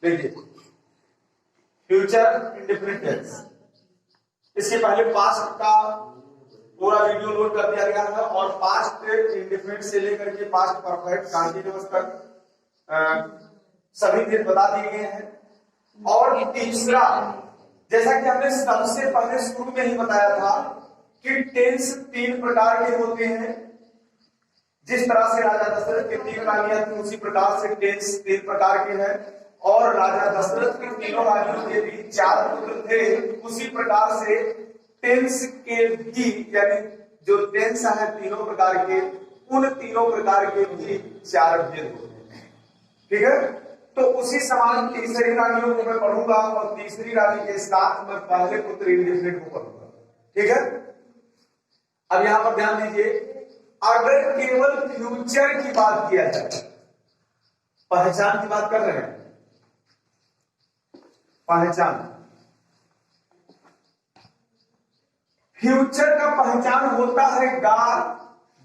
देखिए future indefinite tense, इसके पहले पास्ट का पूरा वीडियो लोड कर दिया गया है और पास्ट इंडेफिनिट से लेकर के पास्ट परफेक्ट कंटीन्यूअस तक सभी टेंस बता दिए गए हैं। और तीसरा, जैसा कि हमने सबसे पहले शुरू में ही बताया था कि टेंस 3 प्रकार के होते हैं। जिस तरह से राजा दशरथ के 3 रानियां थी उसी प्रकार से टेंस 3 प्रकार के हैं। और राजा दशरथ के 3 रानियों के भी 4 पुत्र थे, उसी प्रकार से टेंस के भी, यानी जो टेंस है 3 प्रकार के, उन 3 प्रकार के भी 4 भेद होते हैं। ठीक है, तो उसी समान तीसरी रानियों को मैं पढ़ूंगा और तीसरी रानी के साथ मैं पहले पुत्र इंडेफिनिट को पढ़ूंगा। ठीक है, अब यहां पर ध्यान दीजिए, अगर केवल फ्यूचर की बात किया जाए, पहचान की बात कर रहे हैं, पहचान, फ्यूचर का पहचान होता है गा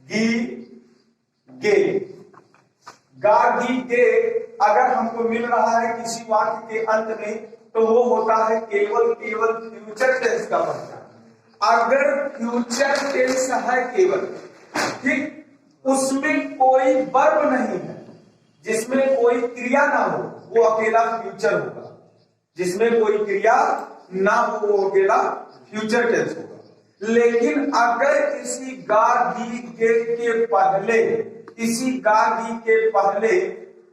गी गे। गा गी गे अगर हमको मिल रहा है किसी वाक्य के अंत में तो वो होता है केवल फ्यूचर टेंस का पहचान। अगर फ्यूचर टेंस है केवल, ठीक, उसमें कोई वर्ब नहीं है, जिसमें कोई क्रिया ना हो, वो अकेला फ्यूचर होगा। जिसमें कोई क्रिया ना हो वो अकेला फ्यूचर टेंस होगा। लेकिन अगर इसी गा गी गे के पहले, इसी गा गी के पहले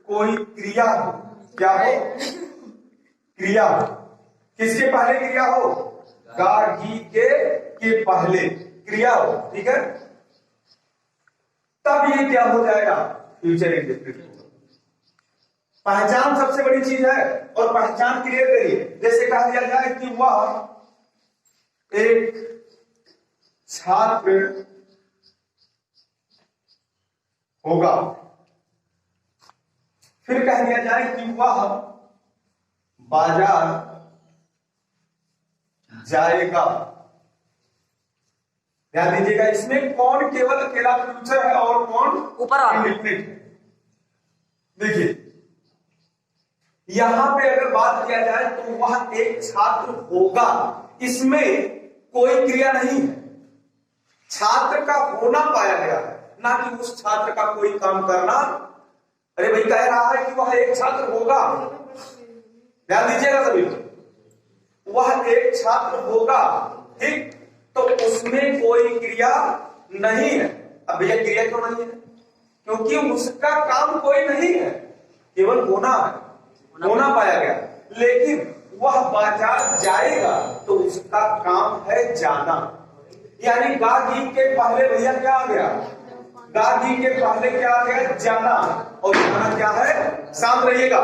कोई क्रिया हो, क्या हो? क्रिया हो। किसके पहले क्रिया हो? गा गी गे के पहले क्रिया हो। ठीक है, तब ये क्या हो जाएगा? फ्यूचर इंडेफिनिट होगा। पहचान सबसे बड़ी चीज है और पहचान क्लियर करिए। जैसे कहा दिया जाए कि वह एक छात्र होगा, फिर कह दिया जाए कि वह बाजार जाएगा। ध्यान दीजिएगा, इसमें कौन केवल अकेला फ्यूचर है और कौन ऊपर इंडेफिनिट है। देखिए यहां पे अगर बात किया जाए तो वह एक छात्र होगा, इसमें कोई क्रिया नहीं है, छात्र का होना पाया गया है, ना कि उस छात्र का कोई काम करना। अरे भाई कह रहा है कि वह एक छात्र होगा, ध्यान दीजिएगा सभी, वह एक छात्र होगा, ठीक, तो उसमें कोई क्रिया नहीं है। अब भैया क्रिया क्यों नहीं है? क्योंकि उसका काम कोई नहीं है, केवल होना है, होना पाया गया। लेकिन वह बाजार जाएगा तो उसका काम है जाना। यानी गा गी के पहले भैया क्या आ गया? गा गी के पहले क्या आ गया? जाना। और जाना क्या है? शांत रहिएगा,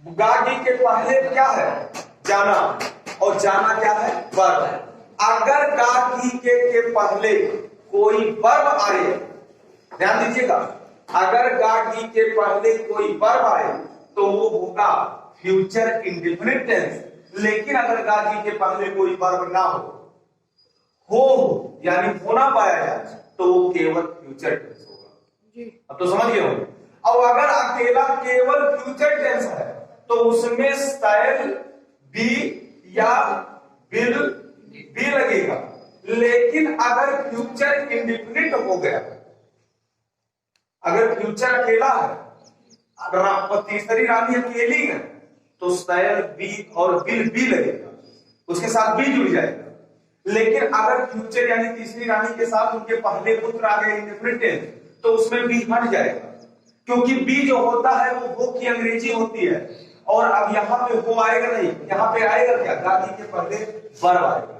गा गी के पहले क्या है? जाना। और जाना क्या है? वर्ब। अगर गा गी के पहले कोई वर्ब आए, ध्यान दीजिएगा, अगर गा गी के पहले कोई वर्ब आए तो वो होगा फ्यूचर इंडेफिनिट टेंस। लेकिन अगर गा गी के पहले कोई वर्ब ना हो यानी होना पाया जाए तो वो केवल फ्यूचर टेंस होगा। अब तो समझ गए होंगे। अब अगर अकेला केवल फ्यूचर टेंस है तो उसमें शायद बी या विल भी लगेगा। लेकिन अगर फ्यूचर इंडेफिनिट हो गया, अगर फ्यूचर अकेला है, अगर तीसरी रानी अकेली है तो शायद बी और विल भी लगेगा, उसके साथ बी जुड़ जाएगा। लेकिन अगर फ्यूचर यानी तीसरी रानी के साथ उनके पहले पुत्र आ गए इंडेफिनिट टेंस तो उसमें बी हट जाएगा, क्योंकि बी जो होता है वो की अंग्रेजी होती है। और अब यहां पे वो आएगा नहीं, यहां पे आएगा क्या? गादी के पहले वर्ब आएगा,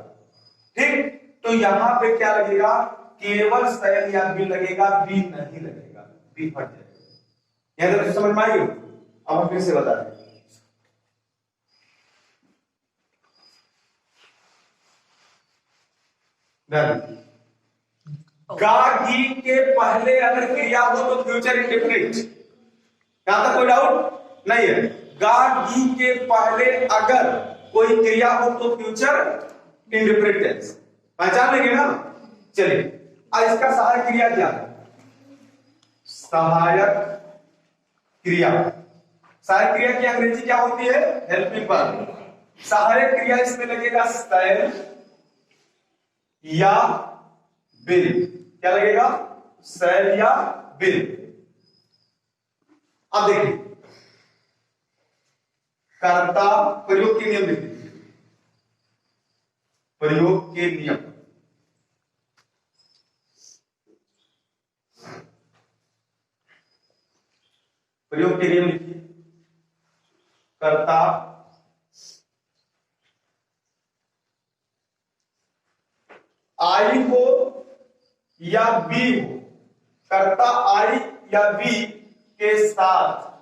ठीक। तो यहां पे क्या लगेगा? केवल शयन या बी लगेगा, बी नहीं लगेगा, बी हट जाएगा। यहां तक समझ में आई? अब हम फिर से बता दें, गा गी के पहले अगर क्रिया हो तो फ्यूचर इंडेफिनिट, यहां तक कोई डाउट नहीं है। गा गी के पहले अगर कोई क्रिया हो तो फ्यूचर इंडेफिनिट टेंस, पहचान लेंगे ना। चलिए अब इसका सहायक क्रिया क्या है? सहायक क्रिया सहायक क्रिया की अंग्रेजी क्या होती है? Helping verb. सहायक क्रिया इसमें लगेगा शैल या विल। क्या लगेगा? शैल या विल। अब देखिए कर्ता, प्रयोग के नियम देखिए, प्रयोग के नियम। प्रयोग के नियम लिखिए। कर्ता आई हो या बी हो, कर्ता आई या बी के साथ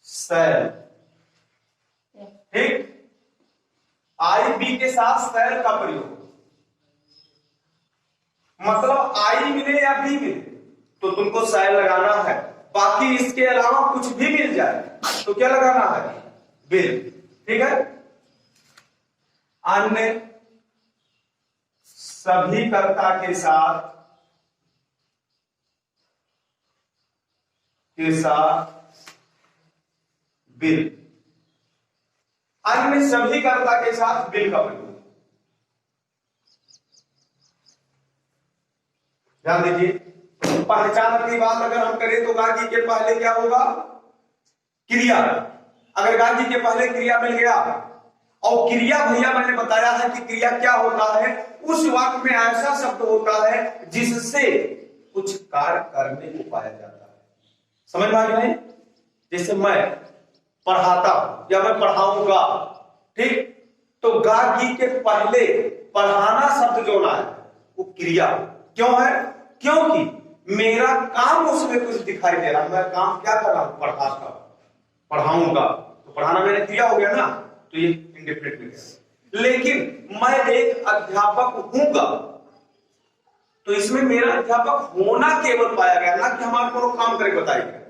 शैल, ठीक, आई बी के साथ शैल का प्रयोग, मतलब आई मिले या बी मिले तो तुमको शैल लगाना है, बाकी इसके अलावा कुछ भी मिल जाए तो क्या लगाना है? विल। ठीक है। अन्य सभी कर्ता के साथ विल, अन्य सभी कर्ता के साथ विल का प्रयोग। ध्यान दीजिए, पहचान की बात अगर हम करें तो गाजी के पहले क्या होगा? क्रिया। अगर गाजी के पहले क्रिया मिल गया, और क्रिया भैया मैंने बताया है कि क्रिया क्या होता है, उस वाक्य में ऐसा शब्द होता है जिससे कुछ कार्य करने को पाया जाता है। समझ में आ गया है? जैसे मैं पढ़ाता या मैं पढ़ाऊंगा, ठीक, तो गाजी के पहले पढ़ाना शब्द जो ना है वो क्रिया। क्यों है? क्योंकि मेरा काम उसमें कुछ दिखाई दे रहा है। मैं काम क्या कर रहा हूं? पढ़ाता, पढ़ाऊंगा, तो पढ़ाना मेरा क्रिया हो गया ना, तो ये इंडेफिनिट में गया। लेकिन मैं एक अध्यापक हूंगा, तो इसमें मेरा अध्यापक होना केवल पाया गया, ना कि हमारे को काम करके बताया गया।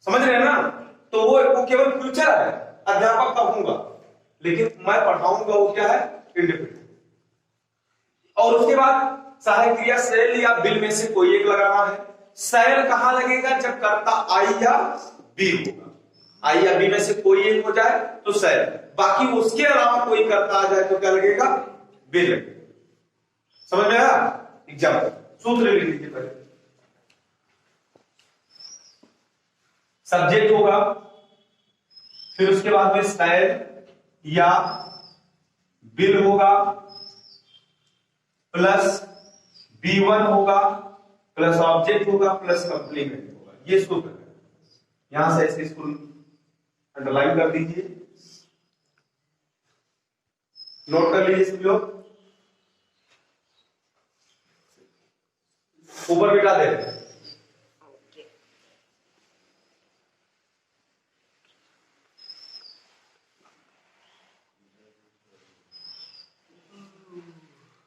समझ रहे हैं ना? तो वो केवल फ्यूचर है, अध्यापक का हूंगा, लेकिन मैं पढ़ाऊंगा वो क्या है? इंडेफिनिट। और उसके बाद सहायक क्रिया शैल या विल में से कोई एक लगाना है। शैल कहां लगेगा? जब कर्ता आई या बी होगा। आई या बी में से कोई एक हो जाए तो शैल, बाकी उसके अलावा कोई कर्ता आ जाए तो क्या लगेगा? विल। समझ में आया? एग्जाम्पल सूत्र लिख लीजिए पहले। सब्जेक्ट होगा, फिर उसके बाद में शैल या विल होगा, प्लस B1 होगा, प्लस ऑब्जेक्ट होगा, प्लस कंप्लीमेंट होगा। ये सूत्र है। यहां से इसको अंडरलाइन कर दीजिए, नोट कर लीजिए सभी लोग। ऊपर बिठा दे।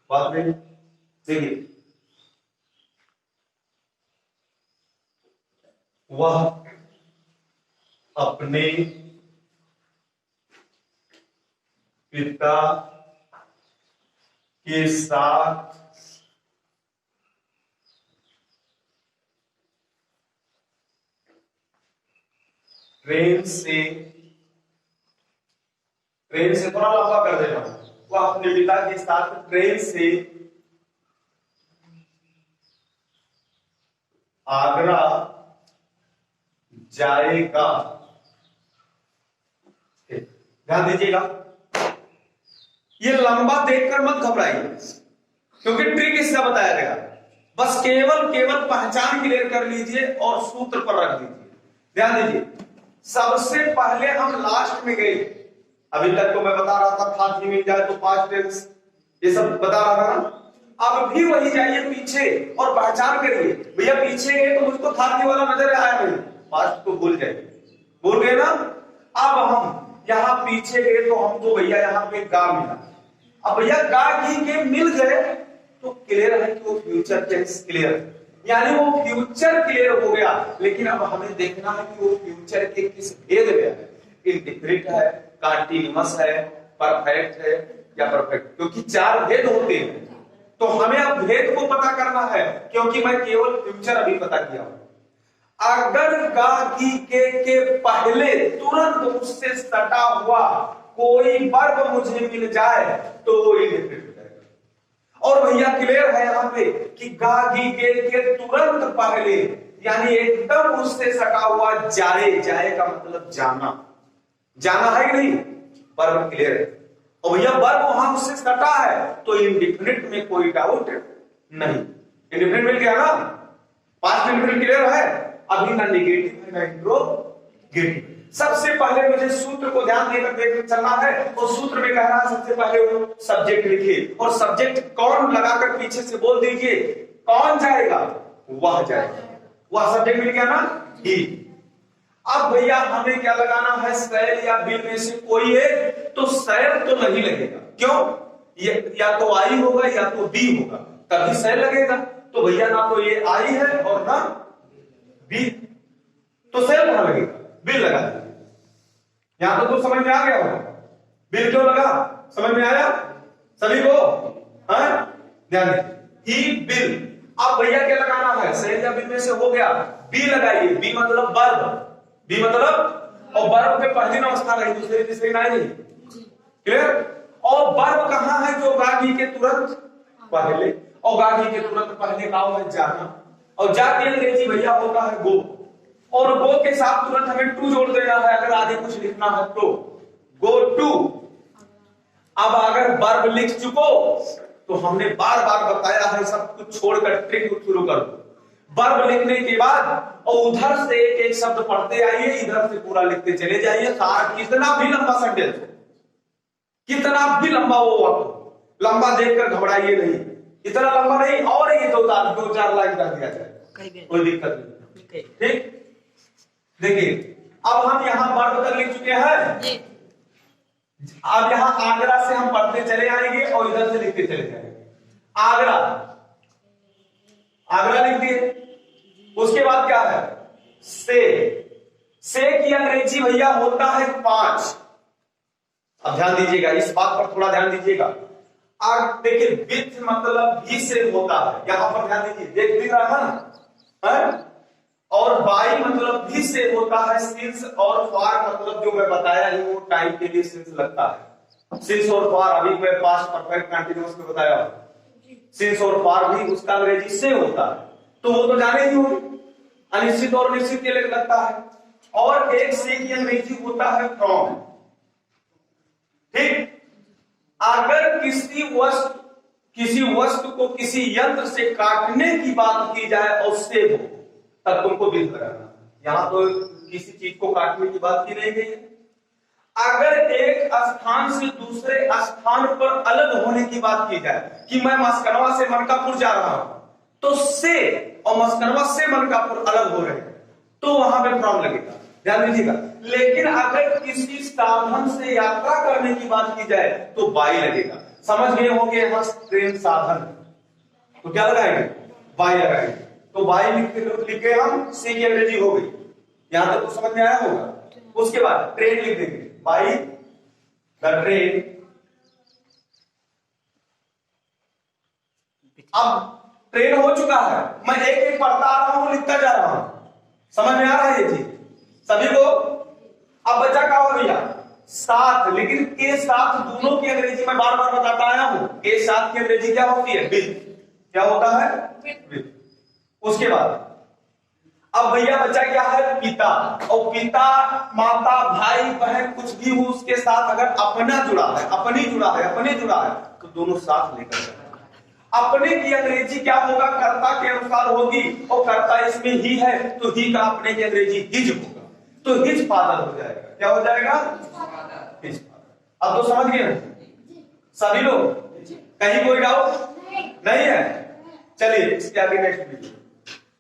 बात में देखिए, वह अपने पिता के साथ ट्रेन से थोड़ा लंबा कर देना। वह अपने पिता के साथ ट्रेन से आगरा जाएगा। ध्यान दीजिएगा, ये लंबा देखकर मत घबराइए, क्योंकि ट्रिक इसका बताया गया। बस केवल पहचान क्लियर कर लीजिए और सूत्र पर रख दीजिए। ध्यान दीजिए, सबसे पहले हम लास्ट में गए। अभी तक तो मैं बता रहा था मिल जाए तो पास्ट टेंस, ये सब बता रहा था ना। अब भी वही जाइए पीछे और पहचान करिए। भैया पीछे गए तो मुझको था वाला नजर आया नहीं, पास्ट को भूल जाइए। भूल गए ना? अब हम यहाँ पीछे गए तो हमको भैया यहाँ पे गा मिला। अब भैया गा घी के मिल गए तो क्लियर है कि वो फ्यूचर टेंस क्लियर है, यानी वो फ्यूचर क्लियर हो गया। लेकिन अब हमें देखना है कि वो फ्यूचर के किस भेद में है। इंडिफिनिट है, कंटीन्यूअस है, परफेक्ट है या परफेक्ट, क्योंकि चार भेद होते हैं। तो हमें अब भेद को पता करना है, क्योंकि मैं केवल फ्यूचर अभी पता किया हूं। अगर गा घी के पहले तुरंत उससे सटा हुआ कोई वर्ब मुझे मिल जाए तो वो इंडेफिनिट हो जाएगा। और भैया क्लियर है यहाँ पे कि गा घी के तुरंत पहले यानी एकदम उससे सटा हुआ जाए, जाए का मतलब जाना, जाना है कि नहीं, वर्ब क्लियर है। और भैया वर्ब वहां उससे सटा है तो इंडेफिनिट में कोई डाउट नहीं, इंडेफिनिट मिल गया ना, पास्ट इंडेफिनिट क्लियर है। अभी ना निगेटिव है ना इंट्रोगेटिव। सबसे पहले मुझे सूत्र को ध्यान देकर देख चलना है, और सूत्र में कह रहा है सबसे पहले वो सब्जेक्ट लिखिए, और सब्जेक्ट कौन लगाकर पीछे से बोल दीजिए, कौन जाएगा, वह जाएगा, वह सब्जेक्ट मिल गया ना, ही। अब भैया हमें क्या लगाना है, शैल या बिल में से कोई है, तो शैल तो नहीं लगेगा, क्यों, या तो आई होगा या तो बी होगा, तभी शैल लगेगा। तो भैया ना तो ये आई है और ना बी, तो शैल कहां लगेगा, बिल लगा दीजिए। यहां तो समझ में आ गया होगा, बिल क्यों लगा, समझ में आया सभी को, ध्यान दीजिए, ही बिल। अब भैया क्या लगाना है, शैल या बिल में से हो गया, बी लगाइए, बी मतलब वर्ब, बी मतलब, और वर्ब पे पहली अवस्था रही, दूसरी तीसरी नहीं, क्लियर। और वर्ब कहां है, जो गागी के तुरंत पहले, और गागी के तुरंत पहले का है जाना, और जा की अंग्रेजी भैया होता है गो, और गो के साथ तुरंत हमें टू जोड़ देना है अगर आगे कुछ लिखना है तो, गो टू। अब अगर वर्ब लिख चुको तो हमने बार बार बताया है, सब कुछ छोड़कर ट्रिक शुरू कर दो। वर्ब लिखने के बाद और उधर से एक एक शब्द पढ़ते आइए, इधर से पूरा लिखते चले जाइए, सारा कितना भी लंबा सेंटेंस हो, कितना भी लंबा हो, आप लंबा देखकर घबराइए नहीं, इतना लंबा नहीं, और ये दो चार लाइन कर दिया जाए, कोई दिक्कत नहीं, ठीक। देखिए अब हम यहाँ वर्ब तक लिख चुके हैं, अब यहाँ आगरा से हम पढ़ते चले आएंगे और इधर से लिखते चले जाएंगे। आगरा, आगरा लिख दिए, उसके बाद क्या है, से की अंग्रेजी भैया होता है 5। अब ध्यान दीजिएगा, इस बात पर थोड़ा ध्यान दीजिएगा। अब देखिए विथ मतलब भी से होता है, यहां पर ध्यान दीजिए, देख दिख रहा है, और बाई मतलब भी से होता है, सिंस और फॉर मतलब जो मैं बताया ही वो टाइम के लिए सिंस लगता है, सिंस और फॉर अभी मैं पास्ट परफेक्ट कंटीन्यूअस में बताया, सिंस और फॉर भी उसका अंग्रेजी से होता है, तो वो तो जाने ही होगी, अनिश्चित और निश्चित के लिए लगता है। और एक से की अंग्रेजी होता है फ्रॉम, ठीक। अगर किसी वस्तु को किसी यंत्र से काटने की बात की जाए और से हो, तब तुमको बिल लगाना। यहां तो किसी चीज को काटने की बात की नहीं गई है। अगर एक स्थान से दूसरे स्थान पर अलग होने की बात की जाए, कि मैं मस्कनवा से मनकापुर जा रहा हूं, तो से और मस्कनवा से मनकापुर अलग हो रहे हैं, तो वहां पे फ्रॉम लगेगा, ध्यान दीजिएगा। लेकिन अगर किसी साधन से यात्रा करने की बात की जाए तो बाई लगेगा। समझ गए होंगे, यहाँ ट्रेन साधन, तो क्या लगाएंगे, बाई लगाएंगे, तो बाई लिखे हम, से की अंग्रेजी हो गई, यहां तक तो समझ में आया होगा। उसके बाद ट्रेन लिख देंगे, बाई द ट्रेन। अब ट्रेन हो चुका है, मैं एक एक पढ़ता आ रहा हूं, लिखता जा रहा हूं, समझ में आ रहा है ये चीज सभी को। अब बचा क्या हो भैया, साथ, लेकिन के साथ दोनों की अंग्रेजी मैं बार बार बताता आया हूं, के साथ की अंग्रेजी क्या होती है, विद, क्या होता है, विद। उसके बाद अब भैया बचा क्या है, पिता, और पिता, माता, भाई, बहन कुछ भी हो उसके साथ अगर अपना जुड़ा है, अपनी जुड़ा है, अपने जुड़ा है, तो दोनों साथ लेकर चलना। अपने की अंग्रेजी क्या होगा, कर्ता के अनुसार होगी, और कर्ता इसमें ही है तो ही का अपने की अंग्रेजी हिज होगा, तो हिज फादर हो जाएगा, क्या हो जाएगा, हिज फादर। अब तो समझ गए सभी लोग, कहीं कोई डाउट नहीं है। चलिए इसके आगे नेक्स्ट वीडियो।